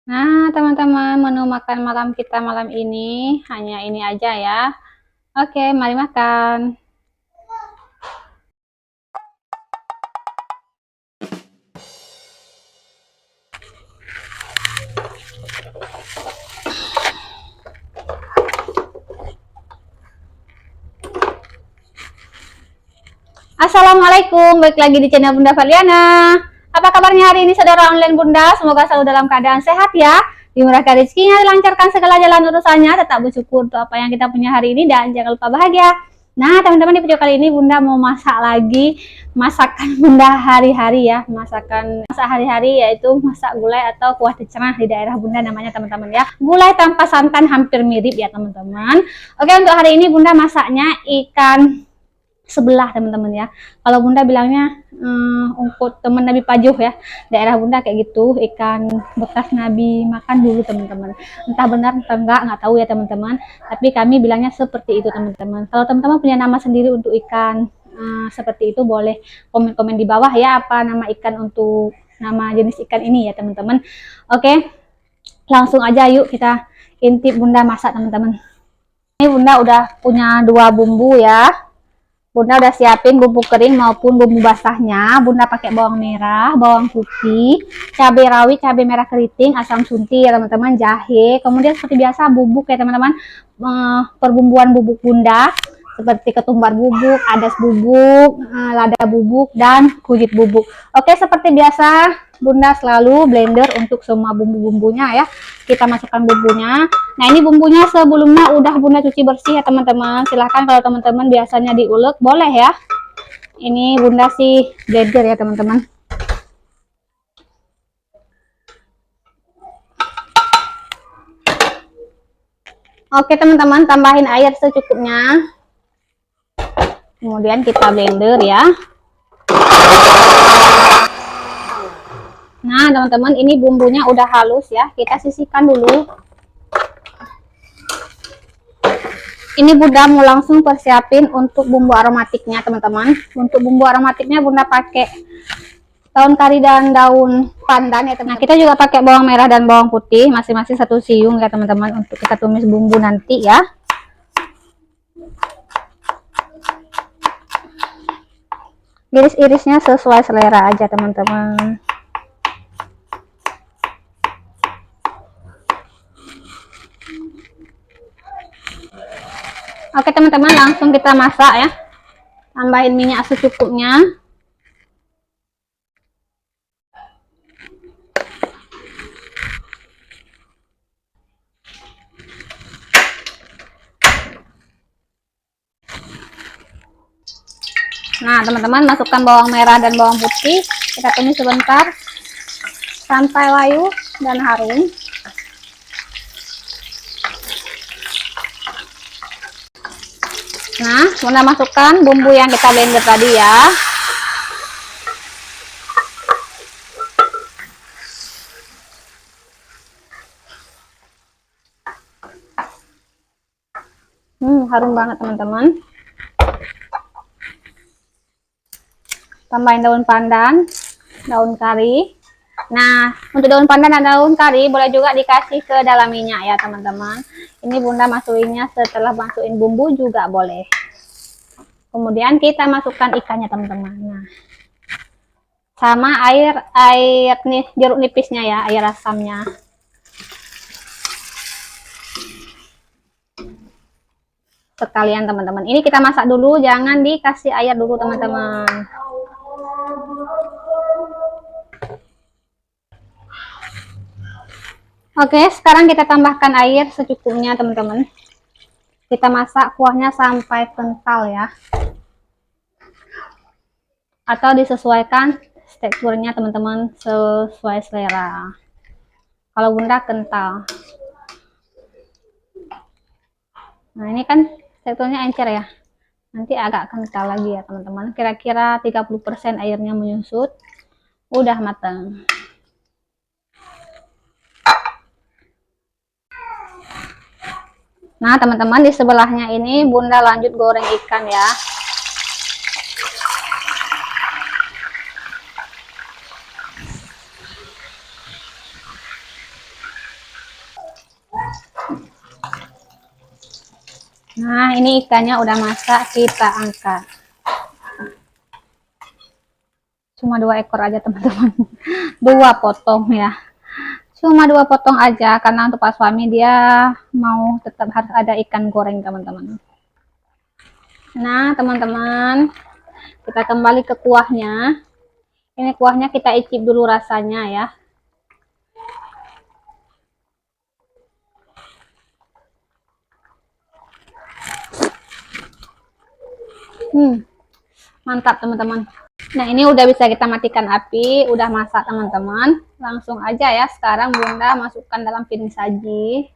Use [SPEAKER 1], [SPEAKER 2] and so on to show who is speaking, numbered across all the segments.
[SPEAKER 1] Nah, teman-teman, menu makan malam kita malam ini hanya ini aja ya. Oke, mari makan. Assalamualaikum, balik lagi di channel Bunda Valiana. Apa kabarnya hari ini saudara online Bunda? Semoga selalu dalam keadaan sehat ya. Dimurahkan rezekinya, dilancarkan segala jalan urusannya, tetap bersyukur untuk apa yang kita punya hari ini dan jangan lupa bahagia. Nah, teman-teman, di video kali ini Bunda mau masak lagi masakan Bunda hari-hari ya. Masakan masak hari-hari yaitu masak gulai atau kuah tecerah di daerah Bunda namanya teman-teman ya. Gulai tanpa santan hampir mirip ya teman-teman. Oke, untuk hari ini Bunda masaknya ikan sebelah teman-teman ya. Kalau Bunda bilangnya ungkut teman Nabi Pajuh ya, daerah Bunda kayak gitu, ikan bekas Nabi makan dulu teman-teman. Entah benar entah enggak, nggak tahu ya teman-teman, tapi kami bilangnya seperti itu teman-teman. Kalau teman-teman punya nama sendiri untuk ikan seperti itu, boleh komen-komen di bawah ya, apa nama ikan untuk nama jenis ikan ini ya teman-teman. Oke, langsung aja yuk kita intip Bunda masak teman-teman. Ini Bunda udah punya dua bumbu ya. Bunda udah siapin bumbu kering maupun bumbu basahnya. Bunda pakai bawang merah, bawang putih, cabai rawit, cabai merah keriting, asam sunti ya teman-teman, jahe. Kemudian seperti biasa bubuk ya teman-teman, perbumbuan bubuk Bunda seperti ketumbar bubuk, adas bubuk, lada bubuk, dan kunyit bubuk. Oke, seperti biasa Bunda selalu blender untuk semua bumbu-bumbunya ya. Kita masukkan bumbunya. Nah, ini bumbunya sebelumnya udah Bunda cuci bersih ya teman-teman. Silahkan kalau teman-teman biasanya diulek boleh ya. Ini Bunda sih blender ya teman-teman. Oke teman-teman, tambahin air secukupnya. Kemudian kita blender ya. Nah teman-teman, ini bumbunya udah halus ya. Kita sisihkan dulu. Ini Bunda mau langsung persiapin untuk bumbu aromatiknya teman-teman. Untuk bumbu aromatiknya Bunda pakai daun kari dan daun pandan ya teman-teman. Nah, kita juga pakai bawang merah dan bawang putih masing-masing 1 siung ya teman-teman, untuk kita tumis bumbu nanti ya. Iris-irisnya sesuai selera aja teman-teman. Oke teman-teman, langsung kita masak ya. Tambahin minyak secukupnya. Nah teman-teman, masukkan bawang merah dan bawang putih. Kita tumis sebentar sampai layu dan harum. Nah, Bunda masukkan bumbu yang kita blender tadi ya. Harum banget teman-teman. Tambahin daun pandan, daun kari. Nah, untuk daun pandan dan daun kari boleh juga dikasih ke dalam minyak ya teman-teman. Ini Bunda masukinnya setelah masukin bumbu juga boleh. Kemudian kita masukkan ikannya teman-teman. Nah, sama air nih jeruk nipisnya ya, air asamnya. Sekalian teman-teman. Ini kita masak dulu, jangan dikasih air dulu teman-teman. Oke, sekarang kita tambahkan air secukupnya teman-teman. Kita masak kuahnya sampai kental ya. Atau disesuaikan teksturnya teman-teman sesuai selera. Kalau Bunda kental. Nah, ini kan teksturnya encer ya. Nanti agak kental lagi ya teman-teman. Kira-kira 30% airnya menyusut. Udah matang. Nah teman-teman, di sebelahnya ini Bunda lanjut goreng ikan ya. Nah, ini ikannya udah masak, kita angkat. Cuma 2 ekor aja teman-teman. 2 potong ya. Cuma 2 potong aja karena untuk Pak suami dia mau tetap harus ada ikan goreng teman-teman. Nah, teman-teman, kita kembali ke kuahnya. Ini kuahnya kita icip dulu rasanya ya. Mantap teman-teman. Nah, ini udah bisa kita matikan api, udah masak teman-teman. Langsung aja ya, sekarang Bunda masukkan dalam piring saji.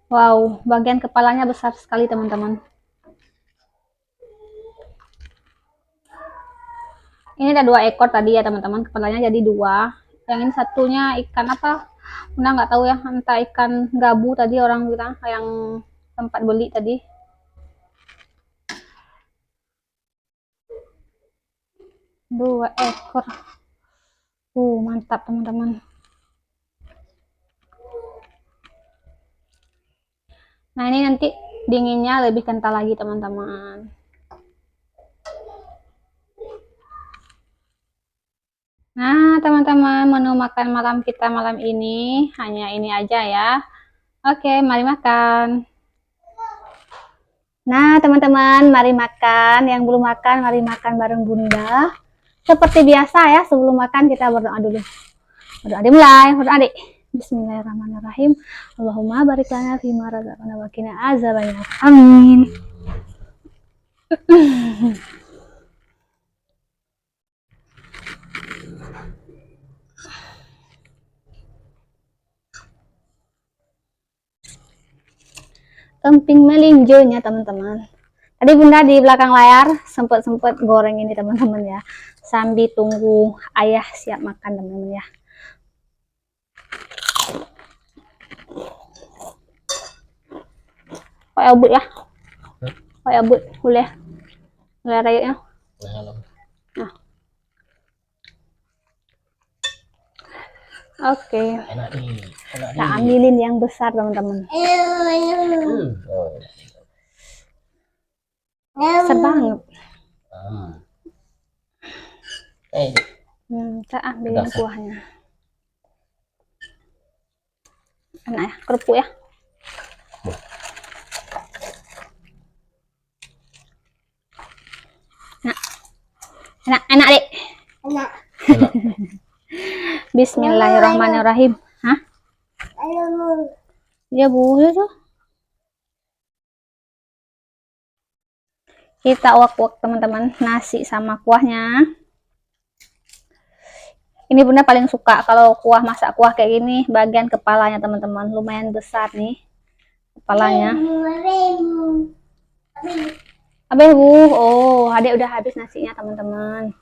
[SPEAKER 1] Wow, bagian kepalanya besar sekali teman-teman. Ini ada 2 ekor tadi ya teman-teman, kepalanya jadi 2. Yang ini satunya ikan apa? Bunda nggak tahu ya, entah ikan gabu tadi orang bilang yang tempat beli tadi. Dua ekor. Mantap teman-teman. Nah, ini nanti dinginnya lebih kental lagi teman-teman. Nah, teman-teman, menu makan malam kita malam ini hanya ini aja ya. Oke, mari makan. Nah, teman-teman, mari makan. Yang belum makan, mari makan bareng Bunda. Seperti biasa ya, sebelum makan kita berdoa dulu. Berdoa dimulai, berdoa adik. Bismillahirrahmanirrahim. Allahumma barik lana fima razaqtana wa qina azabannar. Amin. Emping melinjonya teman-teman. Tadi Bunda di belakang layar sempat goreng ini teman-teman ya, sambil tunggu ayah siap makan teman-teman ya. Kayak abut ya, kayak abut boleh rayaknya. Nah. Oke, kita ambilin yang besar teman-teman. Besar banget. Kita ambilin kuahnya. Enak ya, kerupuk ya. Enak dek. Enak. Bismillahirrahmanirrahim. Hah? Ya boleh tuh. Kita uak-uak teman-teman, nasi sama kuahnya. Ini Bunda paling suka kalau kuah, masak kuah kayak gini, bagian kepalanya teman-teman, lumayan besar nih kepalanya. Abeh bu, oh adek udah habis nasinya teman-teman.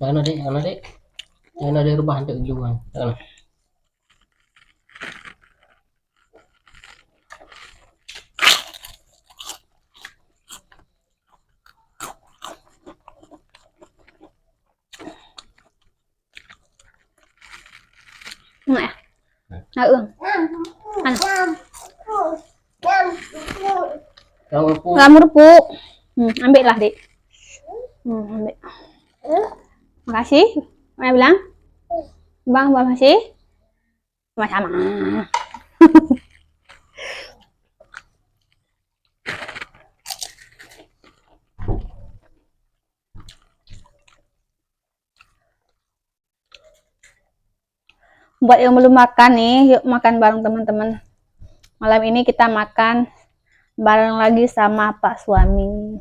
[SPEAKER 2] Jangan dek, jangan ada rubah untuk jual.
[SPEAKER 1] Enak ya? Nah, Ramurpu. Ambil lah dek. Ambil. Makasih. Mana bilang? Bang, makasih. Sama-sama. Buat yang belum makan nih, yuk makan bareng teman-teman. Malam ini kita makan bareng lagi sama Pak suami.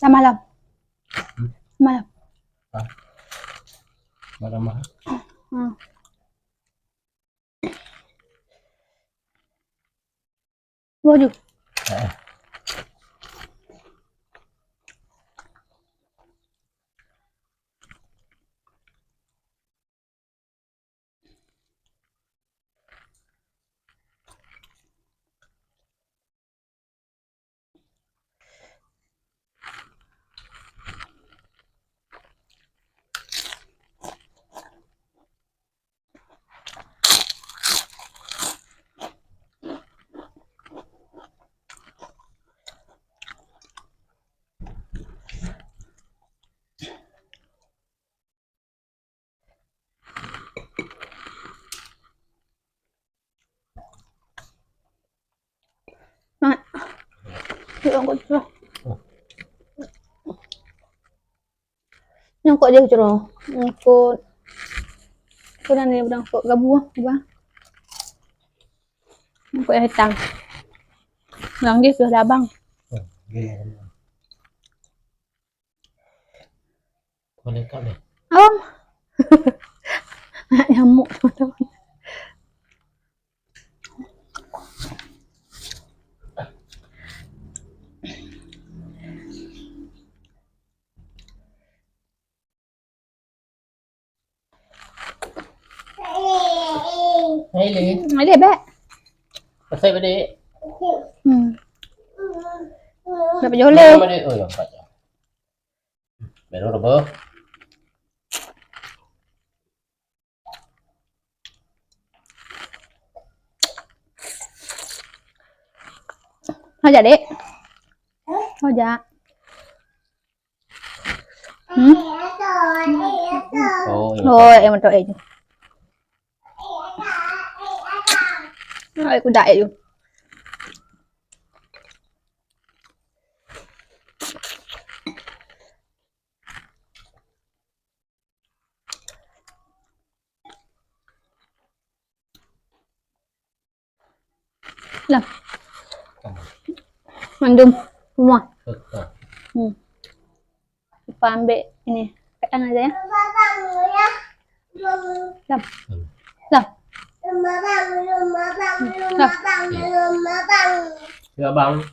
[SPEAKER 1] malam. Malam.
[SPEAKER 2] Marah-marah.
[SPEAKER 1] Waduh. Banget. Yuk, angkut curah. Nyangkut dia curah. Nyangkut. Sudah nih udah angkut gabuah, bang. Nyangkut yang hitam. Lang dia sudah abang.
[SPEAKER 2] Boleh kak deh.
[SPEAKER 1] Om. Nyamuk teman-teman.
[SPEAKER 2] Hai Li.
[SPEAKER 1] Ada be.
[SPEAKER 2] Pasal pada dek.
[SPEAKER 1] Dapat jole.
[SPEAKER 2] Oh ya, Pak. Baru robo.
[SPEAKER 1] Aja dek. Aja.
[SPEAKER 2] Oh, iya.
[SPEAKER 1] Oh, yang betul itu. Aku dak itu. Lah. Mandum semua.
[SPEAKER 2] Betul.
[SPEAKER 1] Lupa ambil ini. Pegang aja ya. Lam. Lam.
[SPEAKER 2] Ya bang.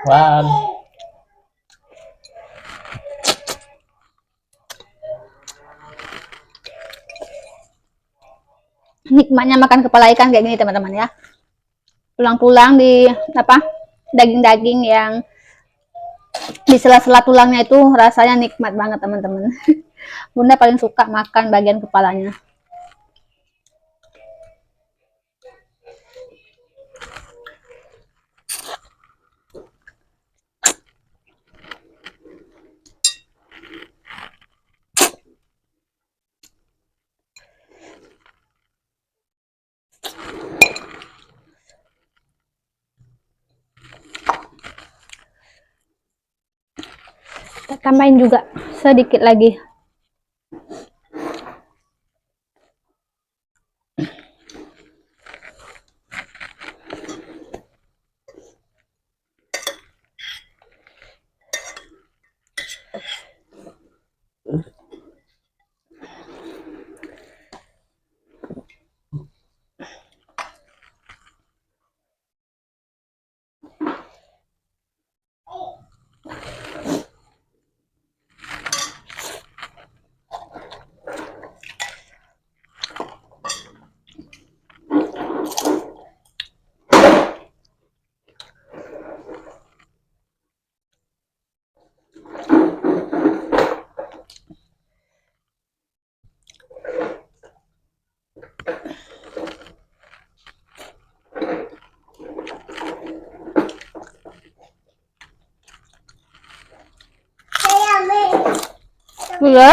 [SPEAKER 2] Wan.
[SPEAKER 1] Nikmatnya makan kepala ikan kayak gini teman-teman ya. Tulang-tulang di apa? Daging-daging yang di sela-sela tulangnya itu rasanya nikmat banget teman-teman. Bunda paling suka makan bagian kepalanya. Kita tambahin juga sedikit lagi. Iya.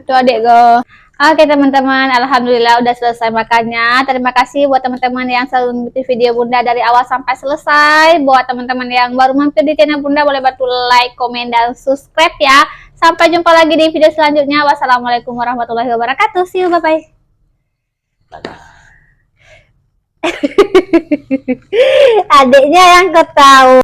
[SPEAKER 1] Tuh adik go. Oke teman-teman, alhamdulillah udah selesai makannya. Terima kasih buat teman-teman yang selalu mengikuti video Bunda dari awal sampai selesai. Buat teman-teman yang baru mampir di channel Bunda, boleh bantu like, komen, dan subscribe ya. Sampai jumpa lagi di video selanjutnya. Wassalamualaikum warahmatullahi wabarakatuh. See you, bye-bye. Adiknya yang ketawa.